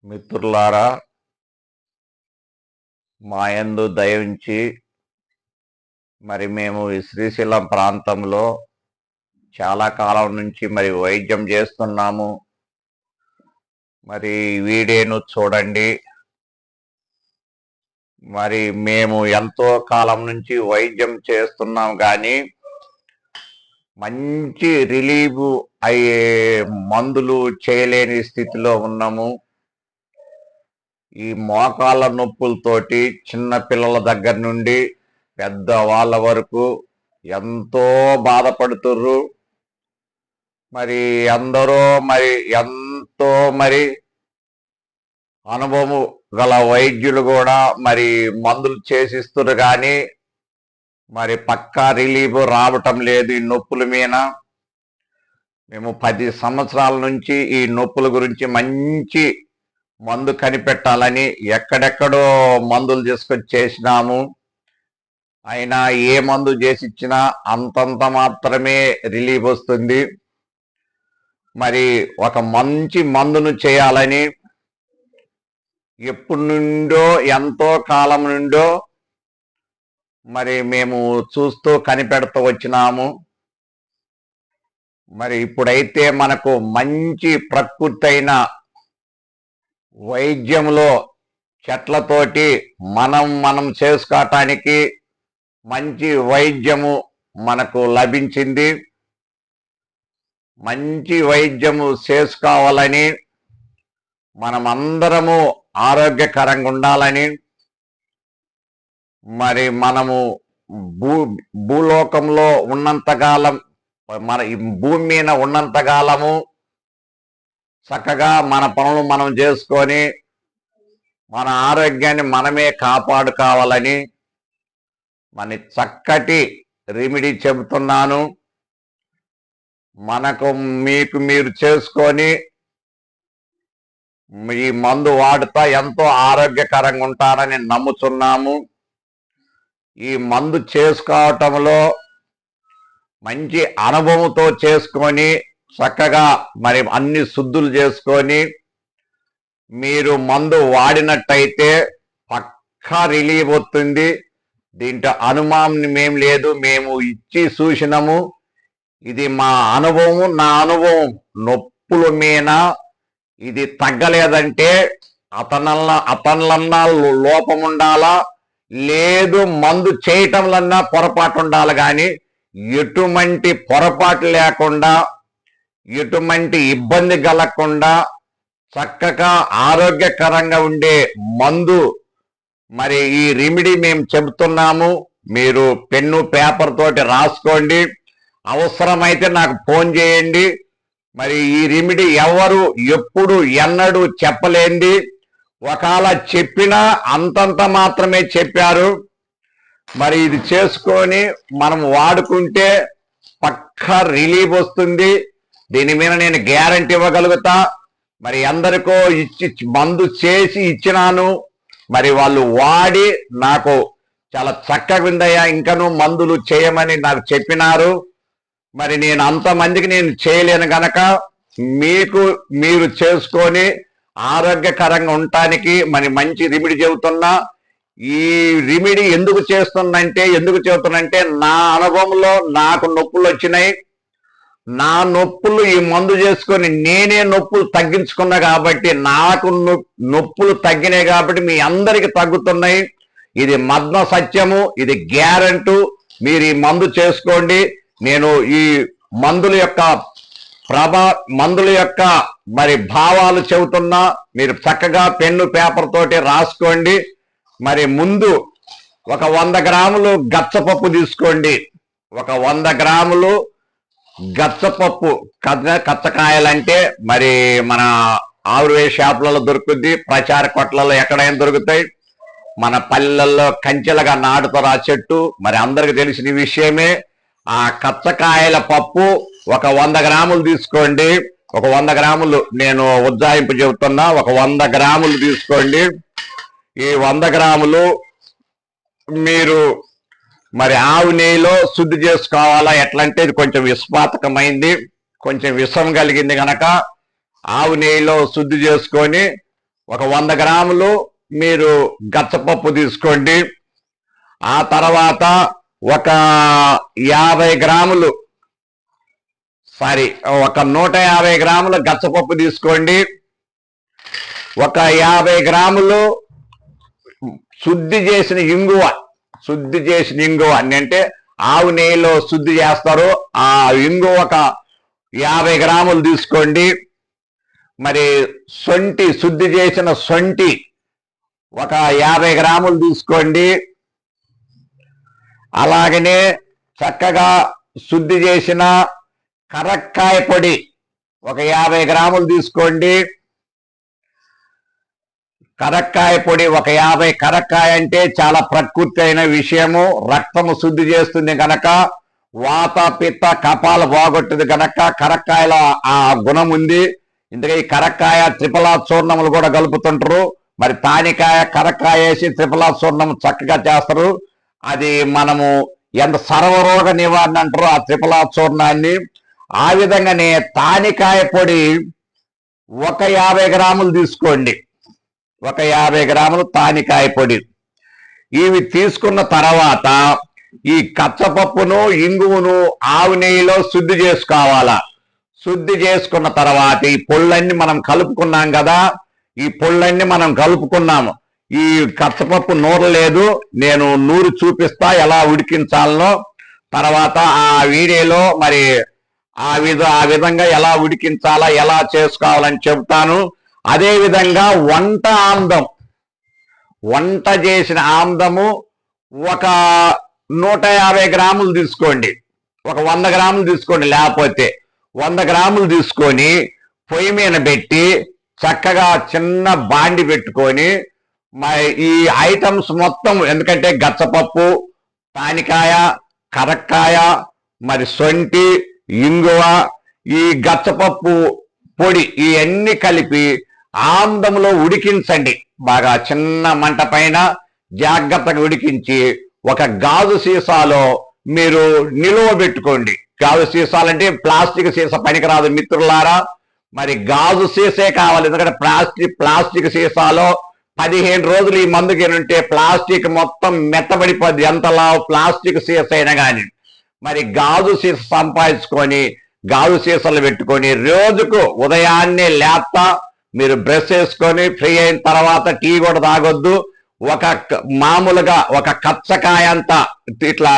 మిత్రులారా, మా యందు దయ ఉంచి మేము ఈ శ్రీశైలం ప్రాంతంలో చాలా కాలం నుంచి వైద్యం చేస్తున్నాము. వీడియోను చూడండి. మేము ఎంతో కాలం నుంచి వైద్యం చేస్తున్నాం, కానీ మంచి రిలీఫ్ అయ్యే మందులు చేయలేని స్థితిలో ఉన్నాము. ఈ మోకాళ్ళ నొప్పులతోటి చిన్న పిల్లల దగ్గర నుండి పెద్దవాళ్ళ వరకు ఎంతో బాధపడుతుర్రు. అందరూ ఎంతో అనుభవం గల వైద్యులు కూడా మందులు చేసిస్తున్నారు, కానీ పక్కా రిలీఫ్ రావటం లేదు ఈ నొప్పుల మీద. మేము 10 సంవత్సరాల నుంచి ఈ నొప్పుల గురించి మంచి మందు కనిపెట్టాలని ఎక్కడెక్కడో మందులు తీసుకొచ్చి చేసినాము. అయినా ఏ మందు చేసి ఇచ్చినా అంతంత మాత్రమే రిలీఫ్ వస్తుంది. ఒక మంచి మందును చేయాలని ఎప్పటి నుండో ఎంతో కాలం నుండో మేము చూస్తూ కనిపెడుతూ వచ్చినాము. ఇప్పుడైతే మనకు మంచి ప్రకృతి అయిన వైద్యంలో చెట్లతోటి మనం చేసుకోవటానికి మంచి వైద్యము మనకు లభించింది. మంచి వైద్యము చేసుకోవాలని, మనమందరము ఆరోగ్యకరంగా ఉండాలని, మనము భూలోకంలో ఉన్నంతకాలం, ఈ భూమి మీద ఉన్నంతకాలము చక్కగా మన పనులు మనం చేసుకొని మన ఆరోగ్యాన్ని మనమే కాపాడుకోవాలని చక్కటి రెమెడీ చెబుతున్నాను. మీరు చేసుకొని ఈ మందు వాడుతా ఎంతో ఆరోగ్యకరంగా ఉంటారని నమ్ముతున్నాము. ఈ మందు చేసుకోవటంలో మంచి అనుభవంతో చేసుకొని చక్కగా అన్ని శుద్ధులు చేసుకొని మీరు మందు వాడినట్టయితే పక్కా రిలీఫ్ వస్తుంది. దీంట్లో అనుమానం ఏం లేదు. మేము ఇచ్చి చూసినాము. ఇది మా అనుభవం, నా అనుభవం. నొప్పుల మీద ఇది తగ్గలేదంటే అతనులన్నా లోపం ఉండాలా, లేదు మందు చేయటంలన్నా పొరపాటు ఉండాలి. కానీ ఎటువంటి పొరపాటు లేకుండా, ఎటువంటి ఇబ్బంది కలగకుండా చక్కగా ఆరోగ్యకరంగా ఉండే మందు ఈ రెమెడీ మేము చెబుతున్నాము. మీరు పెన్ను పేపర్ తోటి రాసుకోండి. అవసరమైతే నాకు ఫోన్ చేయండి. ఈ రెమెడీ ఎవరు ఎప్పుడు ఎన్నడూ చెప్పలేంది. ఒకవేళ చెప్పినా అంతంత మాత్రమే చెప్పారు. ఇది చేసుకొని మనం వాడుకుంటే పక్కా రిలీఫ్ వస్తుంది. దీని మీద నేను గ్యారంటీ ఇవ్వగలుగుతా. అందరికో మందు చేసి ఇచ్చినాను. వాళ్ళు వాడి నాకు చాలా చక్కగా ఉందయ్యా, ఇంకనూ మందులు చేయమని నాకు చెప్పినారు. నేను అంతమందికి నేను చేయలేను గనక మీరు చేసుకొని ఆరోగ్యకరంగా ఉండటానికి మంచి రెమెడీ చెబుతున్నా. ఈ రెమెడీ ఎందుకు చెబుతున్నంటే నా అనుభవంలో నాకు నొప్పులు వచ్చినాయి. నా నొప్పులు ఈ మందు చేసుకొని నేనే నొప్పులు తగ్గించుకున్నా కాబట్టి, నాకు నొప్పులు తగ్గినాయి కాబట్టి మీ అందరికి తగ్గుతున్నాయి. ఇది మద్న సత్యము, ఇది గ్యారెంటీ. మీరు ఈ మందు చేసుకోండి. నేను ఈ మందుల యొక్క భావాలు చెబుతున్నా. మీరు చక్కగా పెన్ను పేపర్ తోటి రాసుకోండి. ముందు ఒక 100 గ్రాములు గచ్చపప్పు తీసుకోండి. ఒక 100 గ్రాములు గచ్చపప్పు. కచ్చకాయలంటే మన ఆయుర్వేద షాపులలో దొరుకుద్ది, ప్రచార కొట్లలో ఎక్కడైనా దొరుకుతాయి. మన పల్లెల్లో కంచెలుగా నాటుతారు ఆ చెట్టు. అందరికి తెలిసిన విషయమే. ఆ కచ్చకాయల పప్పు ఒక 100 గ్రాములు తీసుకోండి. ఒక 100 గ్రాములు నేను ఉజ్జాయింపు చెబుతున్నా. ఒక 100 గ్రాములు తీసుకోండి. ఈ 100 గ్రాములు మీరు ఆవు నెయ్యిలో శుద్ధి చేసుకోవాలా. ఎట్లంటే ఇది కొంచెం విషపాతకమైంది, కొంచెం విషం కలిగింది కనుక ఆవు నెయ్యిలో శుద్ధి చేసుకొని ఒక 100 గ్రాములు మీరు గచ్చపప్పు తీసుకోండి. ఆ తర్వాత ఒక 50 గ్రాములు ఒక 150 గ్రాముల గచ్చపప్పు తీసుకోండి. ఒక 50 గ్రాములు శుద్ధి చేసిన ఇంగువ అంటే ఆవు నెయ్యిలో శుద్ధి చేస్తారు. ఆ ఇంగువ ఒక 50 గ్రాములు తీసుకోండి. మరి శుద్ధి చేసిన సొంటి ఒక 50 గ్రాములు తీసుకోండి. అలాగనే చక్కగా శుద్ధి చేసిన కరక్కాయ పొడి ఒక 50 గ్రాములు తీసుకోండి. కరక్కాయ పొడి ఒక 50. కరక్కాయ అంటే చాలా ప్రకృతి అయిన విషయము, రక్తము శుద్ధి చేస్తుంది కనుక, వాత పిత్త కపాలు బాగొట్టుది కనుక కరక్కాయలో ఆ గుణం ఉంది. ఇందుకే ఈ కరక్కాయ త్రిఫలా చూర్ణములు కూడా కలుపుతుంటారు. మరి తానికాయ కరక్కాయ వేసి త్రిఫలా చూర్ణం చక్కగా చేస్తారు. అది మనము ఎంత సర్వరోగ నివారణ అంటారు ఆ త్రిఫలా చూర్ణాన్ని. ఆ విధంగానే తానికాయ పొడి ఒక 50 గ్రాములు తీసుకోండి. ఒక 50 గ్రాములు తానికాయ పొడి. ఇవి తీసుకున్న తర్వాత ఈ కచ్చపప్పును ఇంగువను ఆవు నెయ్యిలో శుద్ధి చేసుకోవాలా. శుద్ధి చేసుకున్న తర్వాత ఈ పొళ్ళన్నీ మనం కలుపుకున్నాం కదా, ఈ పొళ్ళన్నీ మనం కలుపుకున్నాము. ఈ కచ్చపప్పు నూరలేదు, నేను నూరు చూపిస్తా ఎలా ఉడికించాలనో. తర్వాత ఆ వీడియోలో మరి ఆ విధంగా ఎలా ఉడికించాలా, ఎలా చేసుకోవాలని చెప్తాను. అదే విధంగా వంట చేసిన ఆమ్దము ఒక 150 గ్రాములు తీసుకోండి. ఒక 100 గ్రాములు తీసుకోండి, లేకపోతే 100 గ్రాములు తీసుకొని పొయ్యి మీద పెట్టి చక్కగా చిన్న బాండి పెట్టుకొని ఈ ఐటమ్స్ మొత్తం, ఎందుకంటే గచ్చపప్పు, తానికాయ, కరక్కాయ, మరి సొంటి, ఇంగువ, ఈ గచ్చపప్పు పొడి ఇవన్నీ కలిపి ఆమ్దంలో ఉడికించండి. బాగా చిన్న మంట పైన జాగ్రత్తగా ఉడికించి ఒక గాజు సీసాలో మీరు నిలువ పెట్టుకోండి. గాజు సీసాలంటే ప్లాస్టిక్ సీసా పనికిరాదు మిత్రులారా, మరి గాజు సీసే కావాలి. ఎందుకంటే ప్లాస్టిక్ సీసాలో 15 రోజులు ఈ మందుకి ఉంటే ప్లాస్టిక్ మొత్తం మెత్తబడిపోద్ది, ఎంతలా ప్లాస్టిక్ సీస అయినా కానీ. మరి గాజు సీస సంపాదించుకొని గాజు సీసాలు పెట్టుకొని రోజుకు ఉదయాన్నే లేస్తా మీరు బ్రష్ చేసుకొని ఫ్రీ అయిన తర్వాత టీ కూడా తాగొద్దు. మామూలుగా ఒక కచ్చకాయ అంతా ఇట్లా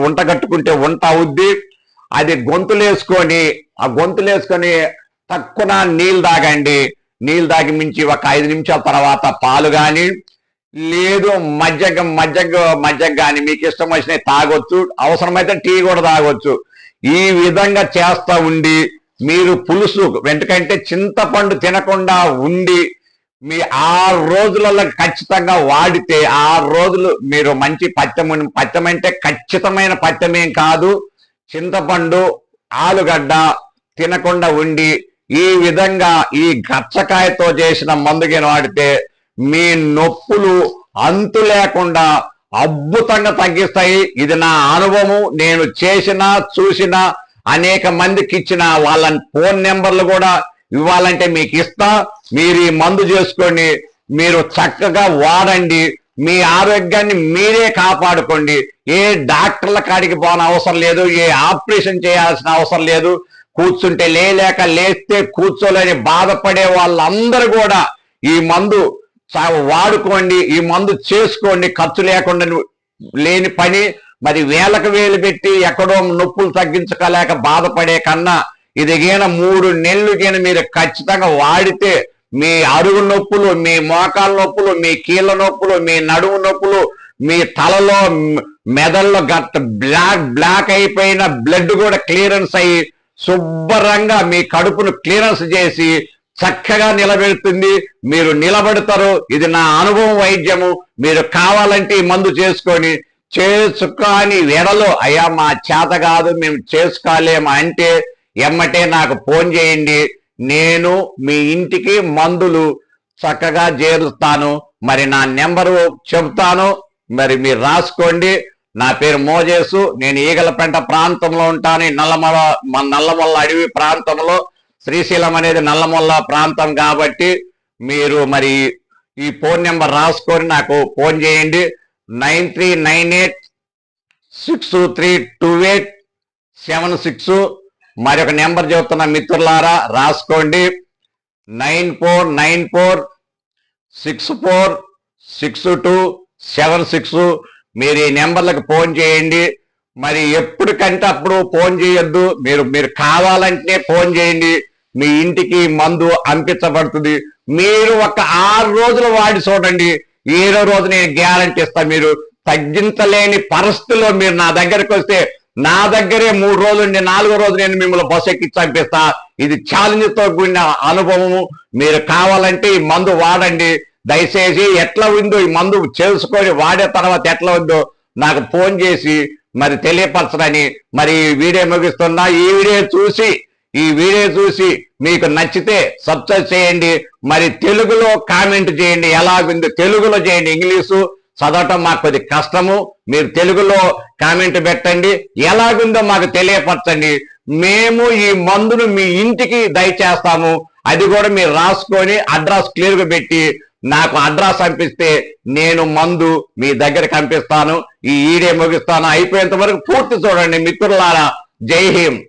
వంట కట్టుకుంటే వంట అవుద్ది. అది గొంతులేసుకొని తక్కువ నీళ్ళు తాగండి. నీళ్ళు తాగి మించి ఒక 5 నిమిషాల తర్వాత పాలు కానీ లేదు మజ్జగ కానీ మీకు ఇష్టం వచ్చినవి తాగొచ్చు. అవసరమైతే టీ కూడా తాగొచ్చు. ఈ విధంగా చేస్తా ఉండి మీరు పులుసు వెంటకంటే చింతపండు తినకుండా ఉండి మీ 6 రోజులలో ఖచ్చితంగా వాడితే 6 రోజులు మీరు మంచి పత్యం అంటే ఖచ్చితమైన పత్యమేం కాదు, చింతపండు ఆలుగడ్డ తినకుండా ఉండి ఈ విధంగా ఈ గచ్చకాయతో చేసిన మందుగిన వాడితే మీ నొప్పులు అంతు లేకుండా అద్భుతంగా తగ్గిస్తాయి. ఇది నా అనుభవం. నేను చూసిన అనేక మందికి ఇచ్చిన వాళ్ళ ఫోన్ నెంబర్లు కూడా ఇవ్వాలంటే మీకు ఇస్తా. మీరు ఈ మందు చేసుకొని మీరు చక్కగా వాడండి. మీ ఆరోగ్యాన్ని మీరే కాపాడుకోండి. ఏ డాక్టర్ల కాడికి పోని అవసరం లేదు, ఏ ఆపరేషన్ చేయాల్సిన అవసరం లేదు. కూర్చుంటే లేస్తే కూర్చోలేని బాధపడే వాళ్ళందరూ కూడా ఈ మందు వాడుకోండి, ఈ మందు చేసుకోండి. ఖర్చు లేకుండా లేని పని. మరి వేలకు వేలు పెట్టి ఎక్కడో నొప్పులు తగ్గించుకోలేక బాధపడే కన్నా ఇది 3 నెలలు మీరు ఖచ్చితంగా వాడితే మీ అరుగు నొప్పులు, మీ మోకాల నొప్పులు, మీ కీళ్ళ నొప్పులు, మీ నడుము నొప్పులు, మీ తలలో మెదల్లో బ్లాక్ అయిపోయిన బ్లడ్ కూడా క్లియరెన్స్ అయ్యి శుభ్రంగా మీ కడుపును క్లియరెన్స్ చేసి చక్కగా నిలబెడుతుంది. మీరు నిలబడతారు. ఇది నా అనుభవం వైద్యము. మీరు కావాలంటే ఈ మందు చేసుకొని వెడలో అయ్యా మా చేత కాదు మేము చేసుకోలేము అంటే ఎమ్మటే నాకు ఫోన్ చేయండి. నేను మీ ఇంటికి మందులు చక్కగా చేరుస్తాను. మరి నా నెంబరు చెప్తాను, మరి మీరు రాసుకోండి. నా పేరు మోజేసు. నేను ఈగలపెంట ప్రాంతంలో ఉంటాను. నల్లమల్ల అడవి ప్రాంతంలో. శ్రీశైలం అనేది నల్లమల్ల ప్రాంతం కాబట్టి మీరు మరి ఈ ఫోన్ నెంబర్ రాసుకొని నాకు ఫోన్ చేయండి. 9398632876. మరొక నెంబర్ చెబుతున్న మిత్రులారా రాసుకోండి. 9494646276. మీరు ఈ నెంబర్లకు ఫోన్ చేయండి. మరి ఎప్పటికంటే అప్పుడు ఫోన్ చేయొద్దు. మీరు కావాలంటే ఫోన్ చేయండి. మీ ఇంటికి మందు అందించబడుతుంది. మీరు ఒక 6 రోజులు వాడి చూడండి. 7వ రోజు నేను గ్యారంటీ ఇస్తాను. మీరు తగ్గించలేని పరిస్థితుల్లో మీరు నా దగ్గరకు వస్తే నా దగ్గరే 3 రోజులు 4వ రోజు నేను మిమ్మల్ని బస్సు ఎక్కి చంపిస్తా. ఇది ఛాలెంజ్ తో కూడిన అనుభవము. మీరు కావాలంటే ఈ మందు వాడండి. దయచేసి ఎట్లా ఉందో ఈ మందు చేసుకొని వాడే తర్వాత ఎట్లా ఉందో నాకు ఫోన్ చేసి మరి తెలియపరచడని మరి వీడియో ముగిస్తున్నా. ఈ వీడియో చూసి మీకు నచ్చితే సబ్స్క్రైబ్ చేయండి. మరి తెలుగులో కామెంట్ చేయండి. ఎలాగుంది తెలుగులో చేయండి. ఇంగ్లీషు చదవటం మాకు కొద్ది కష్టము. మీరు తెలుగులో కామెంట్ పెట్టండి. ఎలాగుందో మాకు తెలియపరచండి. మేము ఈ మందును మీ ఇంటికి దయచేస్తాము. అది కూడా మీరు రాసుకొని అడ్రస్ క్లియర్గా పెట్టి నాకు అడ్రస్ పంపిస్తే నేను మందు మీ దగ్గరికి పంపిస్తాను. ఈ వీడియో ముగిస్తాను. అయిపోయేంత వరకు పూర్తి చూడండి మిత్రులారా. జై హింద్.